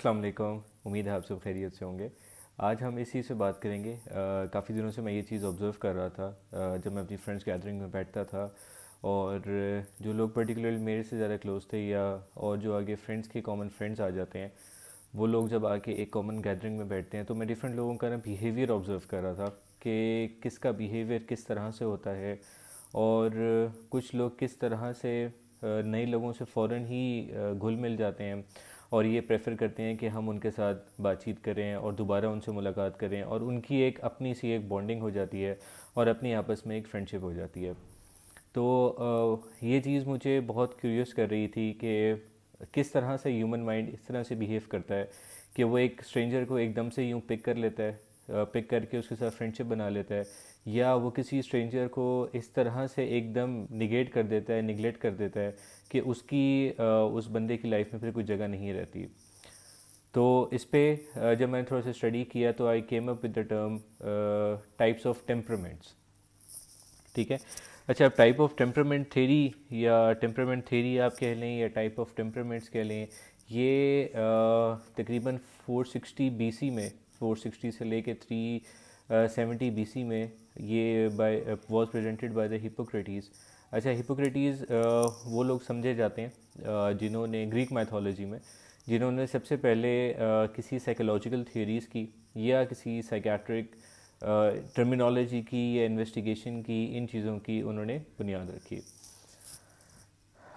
अस्सलाम वालेकुम। उम्मीद है आप सब खैरियत से होंगे। आज हम इस चीज़ से बात करेंगे। काफ़ी दिनों से मैं ये चीज़ ऑब्ज़र्व कर रहा था, जब मैं अपनी फ्रेंड्स गैदरिंग में बैठता था और जो लोग पर्टिकुलरली मेरे से ज़्यादा क्लोज थे या और जो आगे फ्रेंड्स के कॉमन फ्रेंड्स आ जाते हैं, वो लोग जब आके एक कॉमन गैदरिंग में बैठते हैं तो मैं डिफरेंट लोगों का ना बिहेवियर ऑब्ज़र्व कर रहा था कि किसका बिहेवियर किस तरह से होता है। और कुछ लोग किस तरह से नए लोगों से फ़ौरन ही घुल मिल जाते हैं और ये प्रेफर करते हैं कि हम उनके साथ बातचीत करें और दोबारा उनसे मुलाकात करें और उनकी एक अपनी सी एक बॉन्डिंग हो जाती है और अपनी आपस में एक फ्रेंडशिप हो जाती है। तो ये चीज़ मुझे बहुत क्यूरियस कर रही थी कि किस तरह से ह्यूमन माइंड इस तरह से बिहेव करता है कि वो एक स्ट्रेंजर को एकदम से यूँ पिक कर लेता है, पिक करके उसके साथ फ्रेंडशिप बना लेता है, या वो किसी स्ट्रेंजर को इस तरह से एकदम निगेट कर देता है, निगलेक्ट कर देता है कि उसकी उस बंदे की लाइफ में फिर कोई जगह नहीं रहती। तो इस पे जब मैंने थोड़ा सा स्टडी किया तो I came up with the term types of temperaments. ठीक है। अच्छा, टाइप ऑफ टेम्परामेंट थ्योरी या टेम्परामेंट थ्योरी आप कह लें या टाइप ऑफ टेम्परामेंट्स कह लें, ये तकरीबन 460 बीसी में, 460 से लेके 370 बीसी में ये by was presented by the Hippocrates. अच्छा, हिपोक्रेटीज़ वो लोग समझे जाते हैं जिन्होंने ग्रीक मैथोलॉजी में, जिन्होंने सबसे पहले किसी साइकोलॉजिकल थ्योरीज़ की या किसी साइकेट्रिक टर्मिनोलॉजी की या इन्वेस्टिगेशन की, इन चीज़ों की उन्होंने बुनियाद रखी।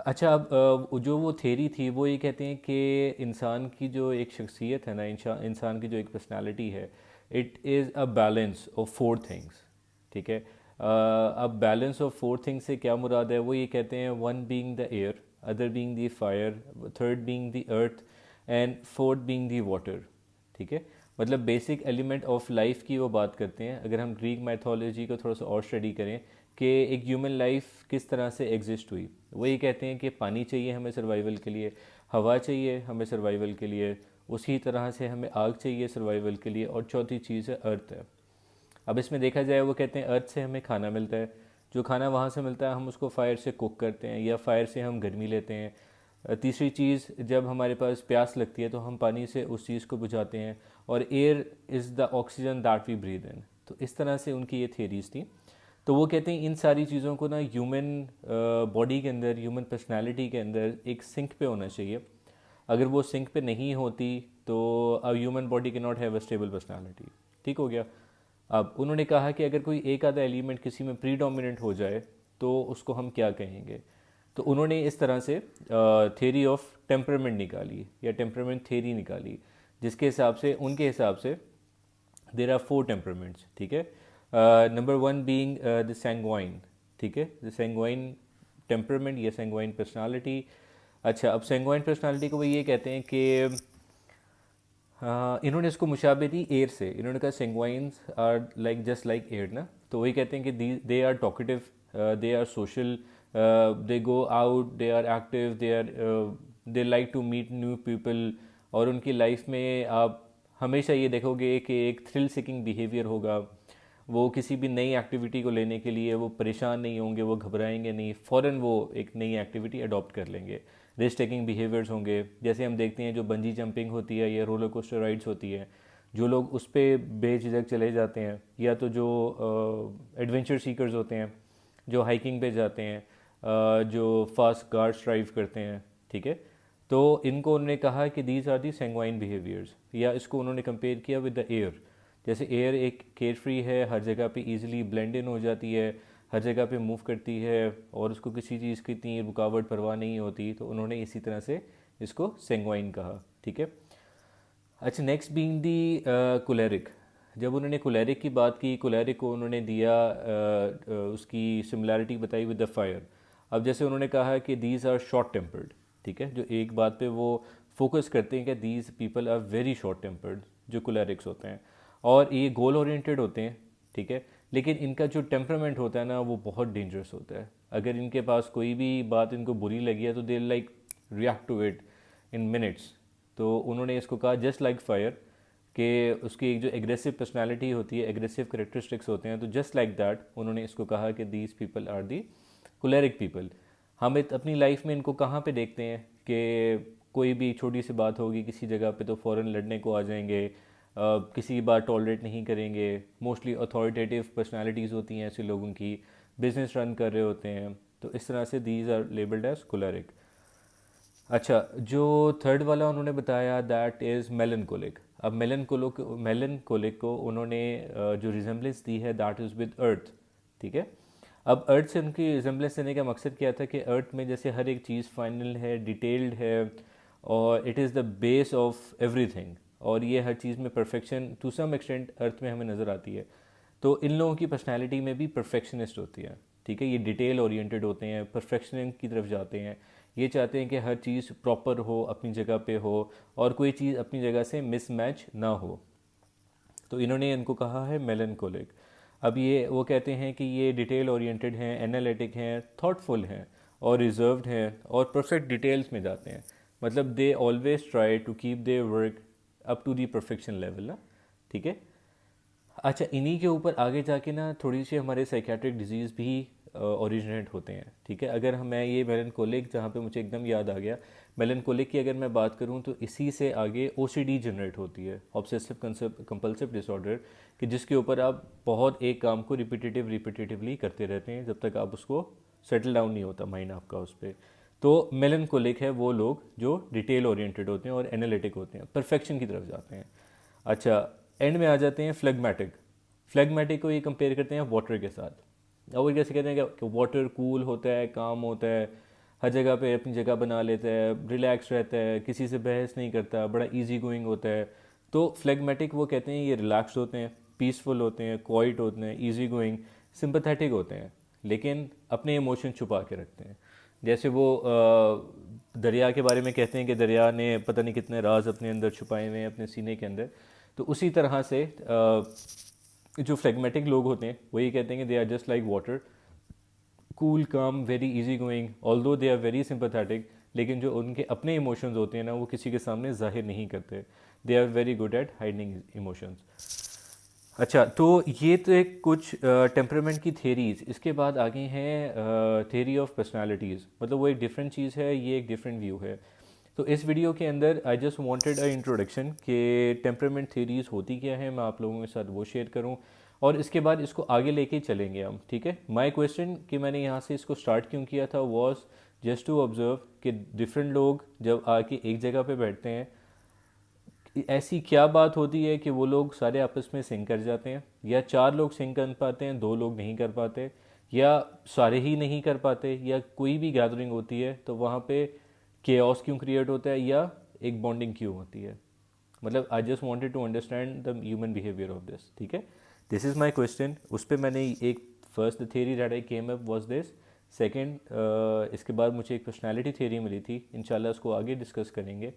अच्छा, अब जो वो थेरी थी वो ये कहते हैं कि इंसान की जो एक शख्सियत है ना, इंसान की जो एक पर्सनालिटी है, it is a balance of four things. ठीक है। अब बैलेंस ऑफ फोर थिंग्स से क्या मुराद है, वो ये कहते हैं one being the air, other being the fire, third being the earth and fourth being the water. ठीक है। मतलब बेसिक एलिमेंट ऑफ लाइफ की वो बात करते हैं। अगर हम ग्रीक मैथोलॉजी को थोड़ा सा और स्टडी करें कि एक ह्यूमन लाइफ किस तरह से एग्जिस्ट हुई, वो ये कहते हैं कि पानी चाहिए हमें सर्वाइवल के लिए, हवा चाहिए हमें सर्वाइवल के लिए, उसी तरह से हमें आग चाहिए सर्वाइवल के लिए, और चौथी चीज़ है अर्थ है। अब इसमें देखा जाए, वो कहते हैं अर्थ से हमें खाना मिलता है, जो खाना वहाँ से मिलता है हम उसको फायर से कुक करते हैं या फायर से हम गर्मी लेते हैं। तीसरी चीज़, जब हमारे पास प्यास लगती है तो हम पानी से उस चीज़ को बुझाते हैं, और air is the oxygen that we breathe in. तो इस तरह से उनकी ये थियरीज थी। तो वो कहते हैं इन सारी चीज़ों को ना ह्यूमन बॉडी के अंदर, ह्यूमन पर्सनैलिटी के अंदर एक सिंक पे होना चाहिए। अगर वो सिंक पे नहीं होती तो अ ह्यूमन बॉडी के not have a stable personality. ठीक हो गया। अब उन्होंने कहा कि अगर कोई एक आधा एलिमेंट किसी में प्रीडोमिनेंट हो जाए तो उसको हम क्या कहेंगे। तो उन्होंने इस तरह से थ्योरी ऑफ टेम्परामेंट निकाली या टेम्परामेंट थ्योरी निकाली, जिसके हिसाब से, उनके हिसाब से देर आर फोर टेम्परामेंट्स। ठीक है। Number one being the sanguine. ठीक है, द सैंग्वाइन टेम्परामेंट या सैंग्वाइन पर्सनालिटी। अच्छा, अब सैंग्वाइन पर्सनालिटी को वो ये कहते हैं कि इन्होंने इसको मुशाबे दी एयर से। इन्होंने कहा sanguines are like just like air ना, तो वही कहते हैं कि they are talkative, they are social, they go out, they are active, they like to meet new people. और उनकी लाइफ में आप हमेशा ये देखोगे कि एक थ्रिल सीकिंग बिहेवियर होगा। वो किसी भी नई एक्टिविटी को लेने के लिए वो परेशान नहीं होंगे, वो घबराएंगे नहीं, फ़ौरन वो एक नई एक्टिविटी अडॉप्ट कर लेंगे। रिस्क टेकिंग बिहेवियर्स होंगे, जैसे हम देखते हैं जो बंजी जंपिंग होती है या रोलर कोस्टर राइड्स होती है, जो लोग उस पर बेझिझक चले जाते हैं, या तो जो एडवेंचर सीकर्स होते हैं जो हाइकिंग पे जाते हैं, जो फास्ट कार्स ड्राइव करते हैं। ठीक है। तो इनको उन्होंने कहा कि दीज आर दी सेंग्वाइन बिहेवियर्स, या इसको उन्होंने कंपेयर किया विद द एयर। जैसे एयर एक केयर फ्री है, हर जगह पे इजीली ब्लेंड इन हो जाती है, हर जगह पे मूव करती है और उसको किसी चीज़ की इतनी रुकावट परवाह नहीं होती, तो उन्होंने इसी तरह से इसको सेंग्वाइन कहा। ठीक है। अच्छा, नेक्स्ट बीइंग दी कोलेरिक। जब उन्होंने कोलेरिक की बात की, कोलेरिक को उन्होंने दिया उसकी सिमिलैरिटी बताई विद द फायर। अब जैसे उन्होंने कहा कि दीज आर शॉर्ट टेम्पर्ड। ठीक है, जो एक बात पे वो फोकस करते हैं कि these people are very short tempered, जो कोलेरिक्स होते हैं, और ये गोल ओरिएंटेड होते हैं। ठीक है। लेकिन इनका जो टेम्परामेंट होता है ना, वो बहुत डेंजरस होता है। अगर इनके पास कोई भी बात इनको बुरी लगी है तो they like react to it in minutes. तो उन्होंने इसको कहा जस्ट लाइक फायर, कि उसकी एक जो एग्रेसिव पर्सनालिटी होती है, एग्रेसिव करेक्टरिस्टिक्स होते हैं, तो जस्ट लाइक दैट उन्होंने इसको कहा कि these people are the choleric people. हम अपनी लाइफ में इनको कहाँ पे देखते हैं कि कोई भी छोटी सी बात होगी किसी जगह पे तो फ़ौरन लड़ने को आ जाएंगे, किसी की बात टॉलरेट नहीं करेंगे। मोस्टली अथॉरिटेटिव पर्सनालिटीज़ होती हैं ऐसे लोगों की, बिजनेस रन कर रहे होते हैं। तो इस तरह से दीज आर लेबल्ड एज कोलरिक। अच्छा, जो थर्ड वाला उन्होंने बताया दैट इज़ मेलनकोलिक। अब मेलनकोलिक को उन्होंने जो रिजेम्बलेंस दी है दैट इज़ विद अर्थ। ठीक है। अब अर्थ से उनकी रिजेम्बलेंस देने का मकसद क्या था कि अर्थ में जैसे हर एक चीज़ फाइनल है, डिटेल्ड है, और it is the base of everything, और ये हर चीज़ में परफेक्शन टू सम एक्सटेंट अर्थ में हमें नज़र आती है। तो इन लोगों की पर्सनैलिटी में भी परफेक्शनिस्ट होती है। ठीक है, ये डिटेल ओरिएंटेड होते हैं, परफेक्शन की तरफ जाते हैं। ये चाहते हैं कि हर चीज़ प्रॉपर हो, अपनी जगह पे हो, और कोई चीज़ अपनी जगह से मिसमैच ना हो। तो इन्होंने इनको कहा है मेलनकोलिक। अब ये वो कहते हैं कि ये डिटेल ओरिएंटेड हैं, एनालिटिक हैं, थॉटफुल हैं, और रिजर्व्ड हैं, और परफेक्ट डिटेल्स में जाते हैं। मतलब they always try to keep their work up to the perfection level ना। ठीक है। अच्छा, इन्हीं के ऊपर आगे जाके ना थोड़ी सी हमारे साइकेट्रिक डिजीज़ भी ओरिजिनेट होते हैं। ठीक है। अगर मैं ये मेलनकोलिक, जहाँ पे मुझे एकदम याद आ गया, मेलनकोलिक की अगर मैं बात करूँ तो इसी से आगे ओसीडी जनरेट होती है, ऑब्सेसिव कंपल्सिव डिसऑर्डर, कि जिसके ऊपर आप बहुत एक काम को रिपीटेटिवली करते रहते हैं जब तक आप उसको सेटल डाउन नहीं होता माइंड आपका उस पर। तो मेलनकोलिक है वो लोग जो डिटेल ओरिएंटेड होते हैं और एनालिटिक होते हैं, परफेक्शन की तरफ जाते हैं। अच्छा, एंड में आ जाते हैं फ्लेगमेटिक। फ्लेगमेटिक को ये कंपेयर करते हैं वाटर के साथ। और वो कैसे कहते हैं कि वाटर कूल होता है, काम होता है, हर जगह पे अपनी जगह बना लेता है, रिलैक्स रहता है, किसी से बहस नहीं करता, बड़ा इजी गोइंग होता है। तो फ्लेगमेटिक वो कहते हैं ये रिलैक्स होते हैं, पीसफुल होते हैं, क्वाइट होते हैं, इजी गोइंग, सिंपथेटिक होते हैं, लेकिन अपने इमोशन छुपा के रखते हैं। जैसे वो दरिया के बारे में कहते हैं कि दरिया ने पता नहीं कितने राज अपने अंदर छुपाए हुए हैं अपने सीने के अंदर। तो उसी तरह से जो फ्लेगमेटिक लोग होते हैं वो ये कहते हैं कि they are just like water, cool, calm, very easy going, although they are very sympathetic, लेकिन जो उनके अपने इमोशंस होते हैं ना वो किसी के सामने जाहिर नहीं करते। They are very good at hiding emotions. अच्छा, तो ये तो एक कुछ टेम्परामेंट की थेरीज। इसके बाद आगे हैं थेरी ऑफ पर्सनालिटीज़। मतलब वो एक डिफरेंट चीज़ है, ये एक डिफरेंट व्यू है। तो इस वीडियो के अंदर आई जस्ट वांटेड अ इंट्रोडक्शन कि टेम्परामेंट थेरीज होती क्या है, मैं आप लोगों के साथ वो शेयर करूं, और इसके बाद इसको आगे लेके चलेंगे हम। ठीक है। माय क्वेश्चन कि मैंने यहाँ से इसको स्टार्ट क्यों किया था वॉज जस्ट टू ऑब्जर्व कि डिफरेंट लोग जब आके एक जगह पे बैठते हैं, ऐसी क्या बात होती है कि वो लोग सारे आपस में सिंक कर जाते हैं, या चार लोग सिंक कर पाते हैं, दो लोग नहीं कर पाते, या सारे ही नहीं कर पाते, या कोई भी गैदरिंग होती है तो वहाँ पे केओस क्यों क्रिएट होता है, या एक बॉन्डिंग क्यों होती है। मतलब I just wanted to understand the human behaviour of this. ठीक है। This is my question. उस पर मैंने एक first theory that I came up was this. Second, इसके बाद मुझे एक पर्सनैलिटी थेरी मिली थी, इंशाल्लाह उसको आगे डिस्कस करेंगे।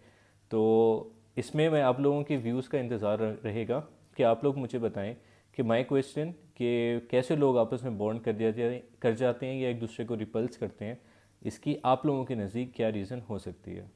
तो इसमें मैं आप लोगों के व्यूज़ का इंतज़ार रहेगा कि आप लोग मुझे बताएं कि माय क्वेश्चन कि कैसे लोग आपस में बॉन्ड कर जाते हैं या एक दूसरे को रिपल्स करते हैं, इसकी आप लोगों के नज़दीक क्या रीज़न हो सकती है।